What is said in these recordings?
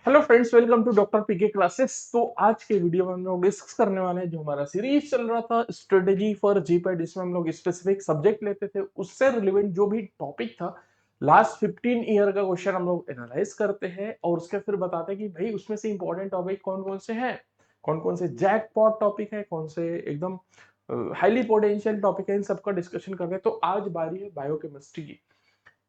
Hello friends, welcome to doctor PK classes. तो आज के वीडियो में हम लोग डिस्कस करने वाले हैं जो हमारा सीरीज चल रहा था स्ट्रेटेजी फॉर जीपैट, जिसमें हम लोग स्पेसिफिक सब्जेक्ट लेते थे, उससे रिलेवेंट जो भी टॉपिक था लास्ट 15 ईयर का क्वेश्चन हम लोग एनालाइज करते हैं और उसके फिर बताते हैं कि भाई उसमें से इंपॉर्टेंट टॉपिक कौन कौन से हैं, कौन कौन से जैकपॉट टॉपिक है, कौन से एकदम हाईली पोटेंशियल टॉपिक है, इन सबका डिस्कशन करते हैं। तो आज बारी है बायोकेमिस्ट्री की।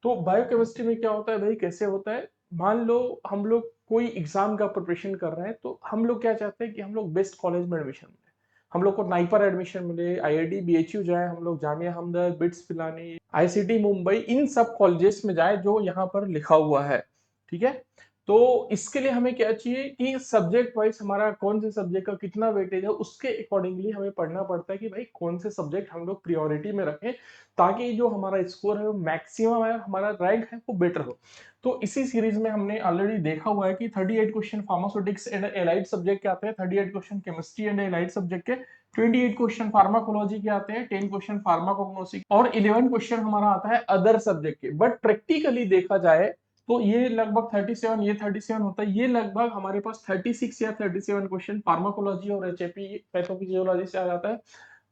तो बायोकेमिस्ट्री में क्या होता है भाई, कैसे होता है? मान लो हम लोग कोई एग्जाम का प्रिपरेशन कर रहे हैं, तो हम लोग क्या चाहते हैं कि हम लोग बेस्ट कॉलेज में एडमिशन मिले, हम लोग को नाइपर एडमिशन मिले, आईआईटी बीएचयू जाए, हम लोग जामिया हमदर्द, बिट्स पिलानी, आईसीटी मुंबई, इन सब कॉलेजेस में जाए जो यहाँ पर लिखा हुआ है। ठीक है। तो इसके लिए हमें क्या चाहिए कि सब्जेक्ट वाइज हमारा कौन से सब्जेक्ट का कितना वेटेज है, उसके अकॉर्डिंगली हमें पढ़ना पड़ता है कि भाई कौन से सब्जेक्ट हम लोग प्रियोरिटी में रखें, ताकि जो हमारा स्कोर है वो मैक्सिमम है, हमारा रैंक है वो बेटर हो। तो इसी सीरीज में हमने ऑलरेडी देखा हुआ है कि 38 question pharmaceutics and allied subject के आते हैं, 38 question chemistry and allied subject के, 28 क्वेश्चन फार्माकोलॉजी के आते हैं, 10 क्वेश्चन फार्माकोग्नोसी और 11 क्वेश्चन हमारा आता है अदर सब्जेक्ट के। बट प्रैक्टिकली देखा जाए तो ये लगभग 37, ये 37 होता है, ये लगभग हमारे पास 36 या 37 क्वेश्चन फार्माकोलॉजी और एचएपी पैथोफिजियोलॉजी से आ जाता है,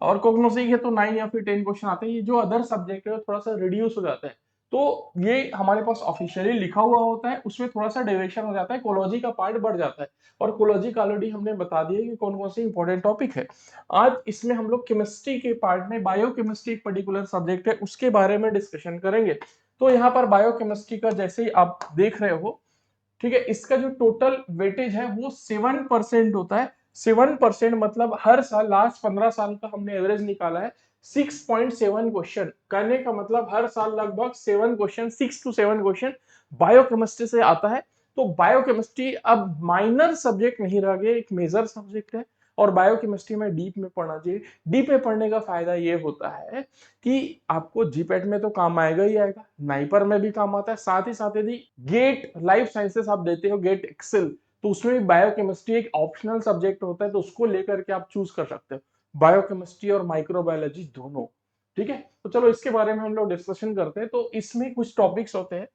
और कोग्नोसी के तो 9 या फिर 10 क्वेश्चन आते हैं। ये जो अदर सब्जेक्ट है थोड़ा सा रिड्यूस हो जाता है, तो ये हमारे पास ऑफिशियली लिखा हुआ होता है, उसमें थोड़ा सा डेविएशन हो जाता है, कोलॉजी का पार्ट बढ़ जाता है। और कोलॉजी का ऑलरेडी हमने बता दिया कि कौन कौन से इंपॉर्टेंट टॉपिक है। आज इसमें हम लोग केमिस्ट्री के पार्ट में बायोकेमिस्ट्री एक पर्टिकुलर सब्जेक्ट है, उसके बारे में डिस्कशन करेंगे। तो यहाँ पर बायोकेमिस्ट्री का जैसे ही आप देख रहे हो, ठीक है, इसका जो टोटल वेटेज है वो 7% होता है। 7% मतलब हर साल लास्ट 15 साल का हमने एवरेज निकाला है 6.7 क्वेश्चन। कहने का मतलब हर साल लगभग 7 क्वेश्चन, 6 to 7 क्वेश्चन बायोकेमिस्ट्री से आता है। तो बायोकेमिस्ट्री अब माइनर सब्जेक्ट नहीं रह गया, एक मेजर सब्जेक्ट है। और बायोकेमिस्ट्री में डीप में पढ़ना चाहिए। डीप में पढ़ने का फायदा ये होता है कि आपको जीपेट में तो काम आएगा ही आएगा, नाइपर में भी काम आता है, साथ ही साथ यदि गेट लाइफ साइंसेस आप देते हो, गेट एक्सेल, तो उसमें भी बायोकेमिस्ट्री एक ऑप्शनल सब्जेक्ट होता है, तो उसको लेकर के आप चूज कर सकते हो, बायोकेमिस्ट्री और माइक्रोबायोलॉजी दोनों। ठीक है। तो चलो इसके बारे में हम लोग डिस्कशन करते हैं। तो इसमें कुछ टॉपिक्स होते हैं।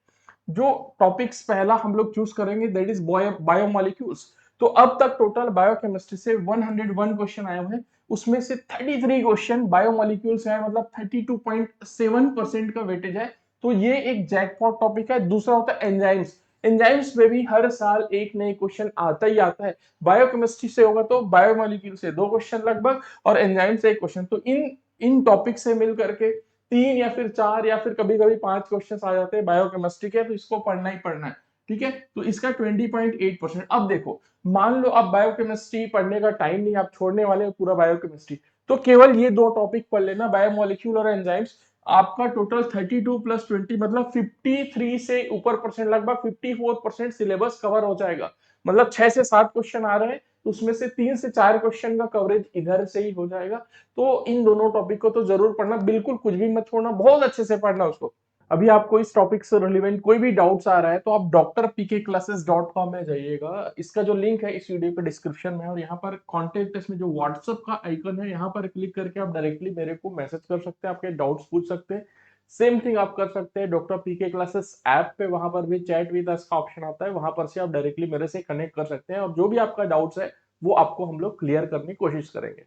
जो टॉपिक्स पहला हम लोग चूज करेंगे दैट इज बायोमोलिक्यूल्स। तो अब तक टोटल बायोकेमिस्ट्री से 101 क्वेश्चन आए हुए हैं, उसमें से 33 क्वेश्चन बायोमोलिक्यूल्स है, मतलब 32.7% का वेटेज है। तो ये एक जैकपॉट टॉपिक है। दूसरा होता है एंजाइम्स। एंजाइम्स में भी हर साल एक नए क्वेश्चन आता ही आता है। बायोकेमिस्ट्री से होगा तो बायोमोलिक्यूल से 2 क्वेश्चन लगभग, और एंजाइम से 1 क्वेश्चन। तो इन इन टॉपिक से मिल करके 3 या फिर 4 या फिर कभी कभी 5 क्वेश्चन आ जाते हैं बायोकेमिस्ट्री के, तो इसको पढ़ना ही पढ़ना है। ठीक है। तो इसका 20.8%। अब देखो, मान लो आप बायोकेमिस्ट्री पढ़ने का टाइम नहीं, आप छोड़ने वाले हो पूरा बायोकेमिस्ट्री, तो केवल ये दो टॉपिक पढ़ लेना, बायोमोलिक्यूल और एंजाइम्स। आपका टोटल 32 प्लस 20 मतलब 53 से ऊपर परसेंट, लगभग 54% सिलेबस कवर हो जाएगा। मतलब 6 से 7 क्वेश्चन आ रहे हैं, तो उसमें से 3 से 4 क्वेश्चन का कवरेज इधर से ही हो जाएगा। तो इन दोनों टॉपिक को तो जरूर पढ़ना, बिल्कुल कुछ भी मत छोड़ना, बहुत अच्छे से पढ़ना उसको। अभी आपको इस टॉपिक से रिलेवेंट कोई भी डाउट्स आ रहा है तो आप drpkclasses.com में जाइएगा। इसका जो लिंक है इस वीडियो के डिस्क्रिप्शन में है, और यहाँ पर कॉन्टेक्ट इसमें जो व्हाट्सएप का आइकन है, यहाँ पर क्लिक करके आप डायरेक्टली मेरे को मैसेज कर सकते हैं, आपके डाउट्स पूछ सकते हैं। सेम थिंग आप कर सकते हैं डॉक्टर पीके क्लासेस ऐप पे, वहां पर भी चैट विद अस का ऑप्शन आता है, वहां पर से आप डायरेक्टली मेरे से कनेक्ट कर सकते हैं, और जो भी आपका डाउट्स है वो आपको हम लोग क्लियर करने की कोशिश करेंगे।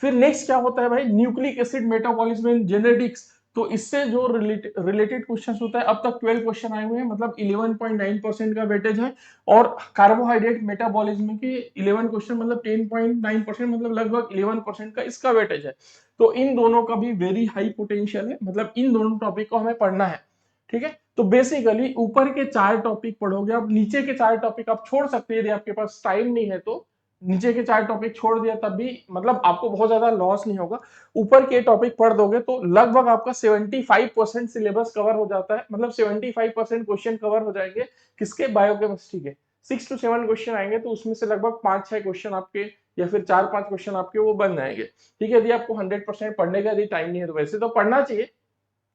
फिर नेक्स्ट क्या होता है भाई, nucleic acid metabolism in genetics. तो इससे जो रिलेटेड क्वेश्चंस होता है, अब तक 12 क्वेश्चन आए हुए हैं, मतलब 11.9% का वेटेज है। और कार्बोहाइड्रेट मेटाबॉलिज्म के 11 क्वेश्चन मतलब 10.9%, मतलब लगभग 11% का इसका वेटेज है। तो इन दोनों का भी वेरी हाई पोटेंशियल है, मतलब इन दोनों टॉपिक को हमें पढ़ना है। ठीक है। तो बेसिकली ऊपर के 4 टॉपिक पढ़ोगे, अब नीचे के 4 टॉपिक आप छोड़ सकते हैं यदि आपके पास टाइम नहीं है तो। नीचे के 4 टॉपिक छोड़ दिया तब भी मतलब आपको बहुत ज्यादा लॉस नहीं होगा। ऊपर के टॉपिक पढ़ दोगे तो लगभग आपका 75% सिलेबस कवर हो जाता है, मतलब 75% क्वेश्चन कवर हो जाएंगे। किसके? बायोकेमिस्ट्री के। 6 to 7 क्वेश्चन आएंगे, तो उसमें से लगभग 5-6 क्वेश्चन आपके, या फिर 4-5 क्वेश्चन आपके वो बन जाएंगे। ठीक है। यदि आपको 100% पढ़ने का यदि टाइम नहीं है तो वैसे तो पढ़ना चाहिए,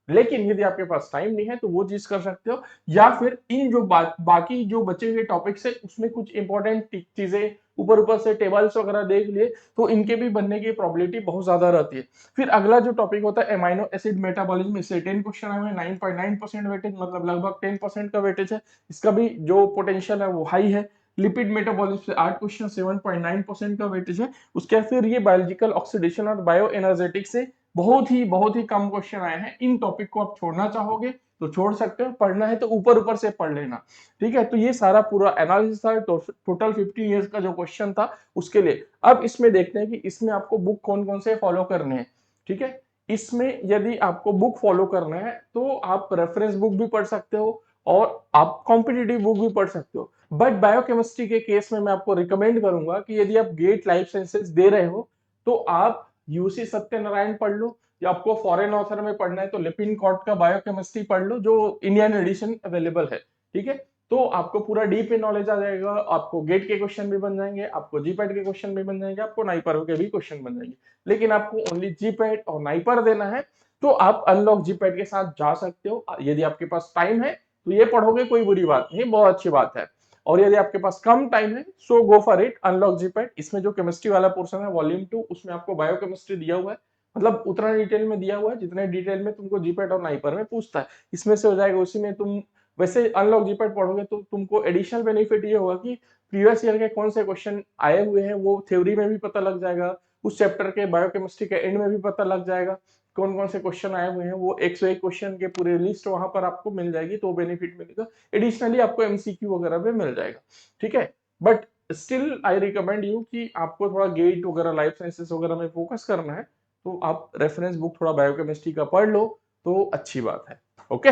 लेकिन यदि आपके पास टाइम नहीं है तो वो चीज कर सकते हो, या फिर इन जो बाकी जो बचे हुए टॉपिक्स है उसमें कुछ इंपॉर्टेंट चीजें ऊपर ऊपर से टेबल्स वगैरह देख लिए तो इनके भी बनने की प्रोबेबिलिटी बहुत ज्यादा रहती है। फिर अगला जो टॉपिक होता है एमाइनो एसिड मेटाबॉलिज्म, इससे 10 क्वेश्चन आए हुए 9.9% वेटेज, मतलब लगभग 10% का वेटेज है, इसका भी जो पोटेंशियल है वो हाई है। लिपिड मेटाबॉलिज्म से 8 क्वेश्चन 7.9% का वेटेज है। उसके बाद फिर ये बायोलॉजिकल ऑक्सीडेशन और बायो एनर्जेटिक्स से बहुत ही कम क्वेश्चन आए हैं। इन टॉपिक को आप छोड़ना चाहोगे तो छोड़ सकते हो, पढ़ना है तो ऊपर ऊपर से पढ़ लेना। ठीक है, तो ये सारा पूरा एनालिसिस था, टोटल 50 इयर्स का जो क्वेश्चन था उसके लिए। अब इसमें देखते हैं कि इसमें आपको बुक कौन कौन से फॉलो करने हैं। ठीक है, इसमें यदि आपको बुक फॉलो करना है तो आप रेफरेंस बुक भी पढ़ सकते हो और आप कॉम्पिटिटिव बुक भी पढ़ सकते हो। बट बायोकेमिस्ट्री के केस में मैं आपको रिकमेंड करूंगा कि यदि आप गेट लाइफ साइंसेज दे रहे हो तो आप यूसी सत्यनारायण पढ़ लो, या आपको फॉरेन ऑथर में पढ़ना है तो लिपिन कॉट का बायोकेमिस्ट्री पढ़ लो जो इंडियन एडिशन अवेलेबल है। ठीक है, तो आपको पूरा डीप में नॉलेज आ जाएगा, आपको गेट के क्वेश्चन भी बन जाएंगे, आपको जीपैट के क्वेश्चन भी बन जाएंगे, आपको नाइपर के भी क्वेश्चन बन जाएंगे। लेकिन आपको ओनली जीपैट और नाइपर देना है तो आप अनलॉक जीपैट के साथ जा सकते हो। यदि आपके पास टाइम है तो ये पढ़ोगे, कोई बुरी बात नहीं, बहुत अच्छी बात है। और यदि आपके पास कम टाइम है so go for it unlock GPAT. इसमें जो केमिस्ट्री वाला पोर्शन है वॉल्यूम 2, उसमें आपको बायोकेमिस्ट्री दिया हुआ है, मतलब उतना डिटेल में दिया हुआ है जितने डिटेल में तुमको जीपैट और नाइपर में पूछता है, इसमें से हो जाएगा। उसी में तुम वैसे अनलॉक जीपैट पढ़ोगे तो तुमको एडिशनल बेनिफिट ये होगा कि प्रीवियस ईयर के कौन से क्वेश्चन आए हुए हैं वो थ्योरी में भी पता लग जाएगा, उस चैप्टर के बायोकेमिस्ट्री के एंड में भी पता लग जाएगा कौन कौन से क्वेश्चन आए हुए हैं, वो 101 क्वेश्चन के पूरे लिस्ट वहां पर आपको मिल जाएगी, तो बेनिफिट मिलेगा। एडिशनली आपको एमसीक्यू वगैरह भी मिल जाएगा। ठीक है, but still I recommend you कि आपको थोड़ा गेट वगैरह लाइफ साइंसेस वगैरह में फोकस करना है तो आप रेफरेंस बुक थोड़ा बायोकेमिस्ट्री का पढ़ लो तो अच्छी बात है। ओके,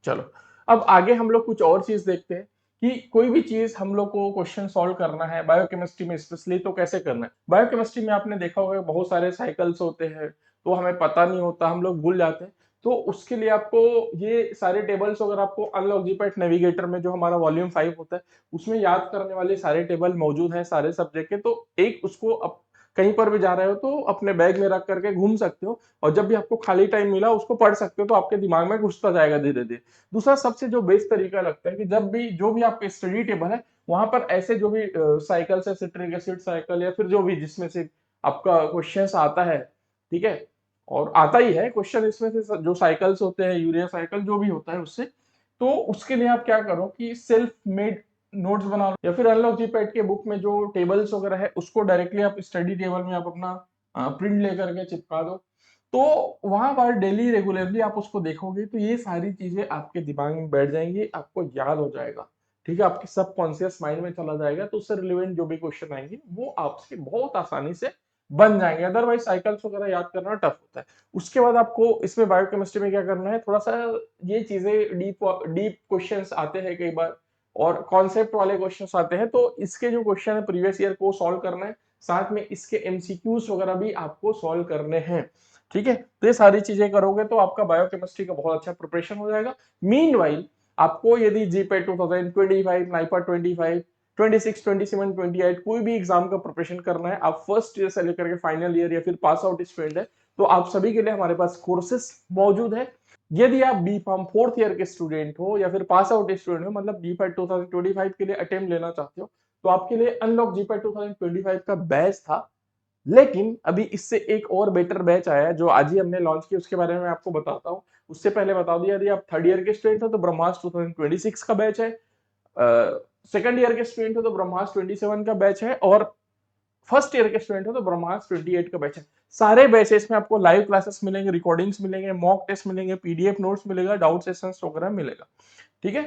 चलो अब आगे हम लोग कुछ और चीज देखते हैं कि कोई भी चीज हम लोग को क्वेश्चन सॉल्व करना है बायोकेमिस्ट्री में स्पेशली तो कैसे करना है। बायोकेमिस्ट्री में आपने देखा होगा बहुत सारे साइकिल्स होते हैं तो हमें पता नहीं होता, हम लोग भूल जाते हैं। तो उसके लिए आपको ये सारे टेबल्स अगर आपको अनलॉक जीपैट नेविगेटर में जो हमारा वॉल्यूम 5 होता है उसमें याद करने वाले सारे टेबल मौजूद हैं सारे सब्जेक्ट के, तो एक उसको कहीं पर भी जा रहे हो तो अपने बैग में रख करके घूम सकते हो, और जब भी आपको खाली टाइम मिला उसको पढ़ सकते हो तो आपके दिमाग में घुसता जाएगा धीरे धीरे। दूसरा सबसे जो बेस्ट तरीका लगता है कि जब भी जो भी आपका स्टडी टेबल है वहां पर ऐसे जो भी साइकिल है, सिट्रिक एसिड साइकिल या फिर जो भी जिसमें से आपका क्वेश्चन आता है, ठीक है, और आता ही है क्वेश्चन इसमें से जो साइकिल्स होते हैं यूरिया साइकिल जो भी होता है उससे, तो उसके लिए आप क्या करो कि सेल्फ मेड नोट्स बना लो, या फिर अनलॉक जीपैड के बुक में जो टेबल्स वगैरह है उसको डायरेक्टली आप स्टडी टेबल में आप अपना प्रिंट लेकर के चिपका दो। तो वहां पर डेली रेगुलरली आप उसको देखोगे तो ये सारी चीजें आपके दिमाग में बैठ जाएंगी, आपको याद हो जाएगा। ठीक है, आपके सबकॉन्शियस माइंड में चला जाएगा तो उससे रिलेवेंट जो भी क्वेश्चन आएंगे वो आपसे बहुत आसानी से बन जाएंगे। अदरवाइज साइकिल्स वगैरह याद करना टफ होता है। उसके बाद आपको इसमें बायोकेमिस्ट्री में क्या करना है, थोड़ा सा ये चीजें डीप डीप क्वेश्चंस आते हैं कई बार और कॉन्सेप्ट वाले क्वेश्चंस आते हैं, तो इसके जो क्वेश्चन है प्रीवियस ईयर को सॉल्व करना है, साथ में इसके एमसीक्यूज वगैरह भी आपको सॉल्व करने हैं। ठीक है, तो ये सारी चीजें करोगे तो आपका बायोकेमिस्ट्री का बहुत अच्छा प्रिपरेशन हो जाएगा। मीनवाइल आपको यदि जीपेट 2025, नाइपा 25, 26, 27, 28 कोई भी एग्जाम का प्रिपरेशन करना है, आप फर्स्ट ईयर से लेकर के फाइनल ईयर या फिर पास आउट स्टूडेंट है, तो आप सभी के लिए हमारे पास कोर्सेस मौजूद है। यदि आप बी फार्म फोर्थ ईयर के स्टूडेंट हो या फिर पास आउट स्टूडेंट हो, मतलब जीपैट 2025 के लिए अटेम्प्ट लेना चाहते हो, तो आपके लिए अनलॉक जीपैट 2025 का बैच था। लेकिन अभी इससे एक और बेटर बैच आया है जो आज ही हमने लॉन्च किया, उसके बारे में आपको बताता हूँ। उससे पहले बता दिया, यदि आप थर्ड ईयर के स्टूडेंट हो तो ब्रह्मास्त्र 2026 का बैच है, सेकंड ईयर के स्टूडेंट हो तो ब्रह्मास्त्र 27 का बैच है, और फर्स्ट ईयर के स्टूडेंट हो तो ब्रह्मास्त्र 28 का बैच है। सारे बैचेस में आपको लाइव क्लासेस मिलेंगे, रिकॉर्डिंग्स मिलेंगे, मॉक टेस्ट मिलेंगे, पीडीएफ नोट्स मिलेगा, डाउट सेशंस वगैरह मिलेगा। ठीक है,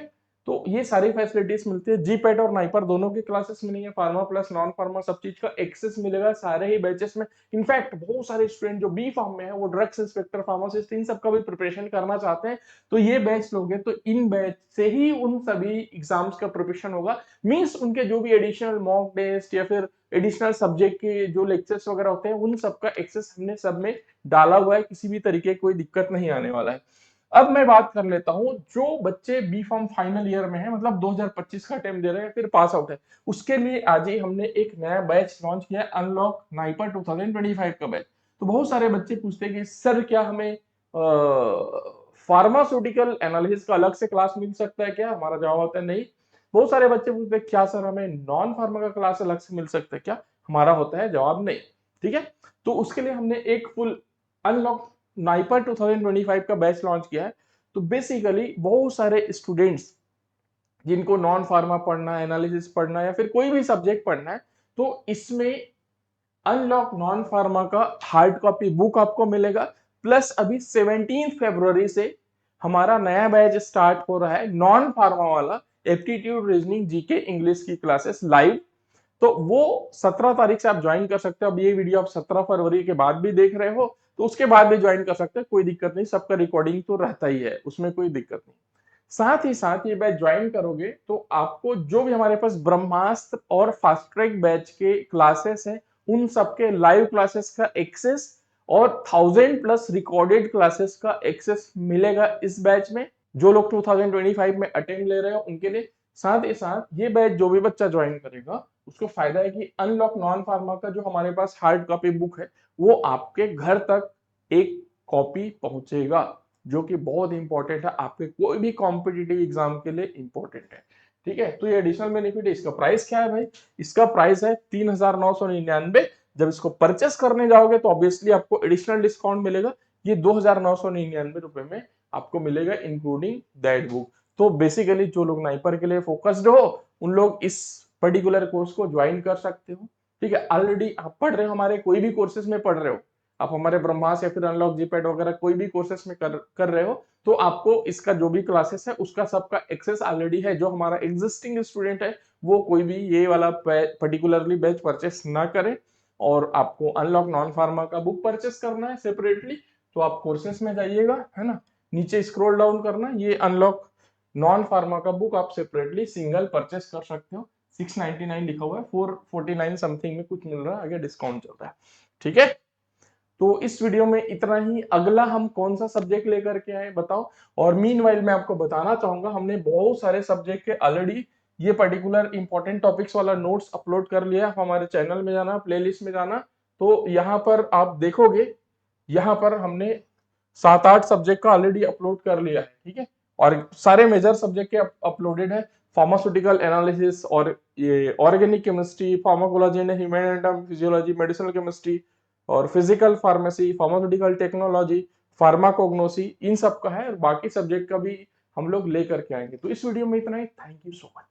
तो ये सारी फैसिलिटीज मिलती है। जीपैट और नाइपर दोनों की क्लासेस मिलेंगे, फार्मा प्लस नॉन फार्मा सब चीज का एक्सेस मिलेगा सारे ही बैचेस में। इनफैक्ट बहुत सारे स्टूडेंट जो बी फार्म में है वो ड्रग्स इंस्पेक्टर, फार्मासिस्ट, इन सब का भी प्रिपरेशन करना चाहते हैं, तो ये बैच लोगे तो इन बैच से ही उन सभी एग्जाम्स का प्रिपरेशन होगा। मीन्स उनके जो भी एडिशनल मॉक टेस्ट या फिर एडिशनल सब्जेक्ट के जो लेक्चर्स वगैरह होते हैं उन सबका एक्सेस हमने सब में डाला हुआ है, किसी भी तरीके की कोई दिक्कत नहीं आने वाला है। अब मैं बात कर लेता हूं जो बच्चे बी फार्म फाइनल ईयर में है, मतलब 2025 का अटेम्प्ट दे रहे हैं फिर पास आउट है, उसके लिए आज ही हमने एक नया बैच लॉन्च किया है, अनलॉक नाइपर 2025 का बैच। तो बहुत सारे बच्चे पूछते हैं कि सर क्या हमें फार्मास्यूटिकल एनालिसिस का अलग से क्लास मिल सकता है क्या? हमारा जवाब होता है नहीं। बहुत सारे बच्चे पूछते हैं क्या सर हमें नॉन फार्मा का क्लास अलग से मिल सकता है क्या? हमारा होता है जवाब नहीं। ठीक है, तो उसके लिए हमने एक फुल अनलॉक नाइपर 2025 का बैच लॉन्च किया है। तो बेसिकली बहुत सारे स्टूडेंट्स जिनको नॉन फार्मा पढ़ना है, एनालिसिस पढ़ना है या फिर कोई भी सब्जेक्ट पढ़ना है, तो इसमें अनलॉक नॉन फार्मा का हार्ड कॉपी बुक आपको मिलेगा। प्लस अभी 17 फरवरी से हमारा नया बैच स्टार्ट हो रहा है नॉन फार्मा वाला, एप्टीट्यूड रीजनिंग जीके इंग्लिश की क्लासेस लाइव। तो वो 17 तारीख से आप ज्वाइन कर सकते हो। अब ये वीडियो आप 17 फरवरी के बाद भी देख रहे हो तो उसके बाद भी ज्वाइन कर सकते हो, कोई दिक्कत नहीं, सबका रिकॉर्डिंग तो रहता ही है, उसमें कोई दिक्कत नहीं। साथ ही साथ ये बैच ज्वाइन करोगे तो आपको जो भी हमारे पास ब्रह्मास्त्र और फास्ट ट्रैक बैच के क्लासेस हैं उन सबके लाइव क्लासेस का एक्सेस और 1000+ रिकॉर्डेड क्लासेस का एक्सेस मिलेगा इस बैच में, जो लोग 2025 में अटेंड ले रहे हो उनके लिए। साथ ही साथ ये बैच जो भी बच्चा ज्वाइन करेगा उसको फायदा है कि अनलॉक नॉन फार्मा का जो हमारे पास हार्ड कॉपी बुक है वो आपके घर तक एक कॉपी पहुंचेगा, जो कि बहुत इंपॉर्टेंट है आपके कोई भी कॉम्पिटिटिव एग्जाम के लिए इंपॉर्टेंट है। ठीक है, तो ये एडिशनल बेनिफिट है। इसका प्राइस क्या है भाई? इसका प्राइस है 3999। जब इसको परचेस करने जाओगे तो ऑब्वियसली आपको एडिशनल डिस्काउंट मिलेगा, ये 2999 रुपए में आपको मिलेगा इंक्लूडिंग दैट बुक। तो बेसिकली जो लोग नाइपर के लिए फोकस्ड हो उन लोग इस पर्टिकुलर कोर्स को ज्वाइन कर सकते हो। ठीक है, ऑलरेडी आप पढ़ रहे हो, हमारे कोई भी कोर्सेज में पढ़ रहे हो, आप हमारे ब्रह्मास या फिर अनलॉक जीपैड वगैरह कोई भी कोर्सेस में कर रहे हो, तो आपको इसका जो भी क्लासेस है उसका सबका एक्सेस ऑलरेडी है। जो हमारा एग्जिस्टिंग स्टूडेंट है वो कोई भी ये वाला पर्टिकुलरली बैच परचेस ना करे, और आपको अनलॉक नॉन फार्मा का बुक परचेस करना है सेपरेटली तो आप कोर्सेस में जाइएगा, है ना, नीचे स्क्रॉल डाउन करना, ये अनलॉक नॉन फार्मा का बुक आप सेपरेटली सिंगल परचेस कर सकते हो। 699 लिखा हुआ है, 449 समथिंग में कुछ मिल रहा है, आगे डिस्काउंट चल रहा है। ठीक है, तो इस वीडियो में इतना ही। अगला हम कौन सा सब्जेक्ट लेकर के आए बताओ। और मीनवाइल मैं आपको बताना चाहूंगा हमने बहुत सारे सब्जेक्ट के ऑलरेडी ये पर्टिकुलर इंपॉर्टेंट टॉपिक्स वाला नोट्स अपलोड कर लिया। आप हमारे चैनल में जाना, प्लेलिस्ट में जाना, तो यहाँ पर आप देखोगे, यहाँ पर हमने 7-8 सब्जेक्ट का ऑलरेडी अपलोड कर लिया है। ठीक है, और सारे मेजर सब्जेक्ट के अपलोडेड है। फार्मास्यूटिकल एनालिसिस और ये organic chemistry, pharmacology and human anatomy physiology, medicinal chemistry और physical pharmacy, pharmaceutical technology, pharmacognosy, इन सब का है। और बाकी सब्जेक्ट का भी हम लोग लेकर के आएंगे। तो इस वीडियो में इतना ही। Thank you so much.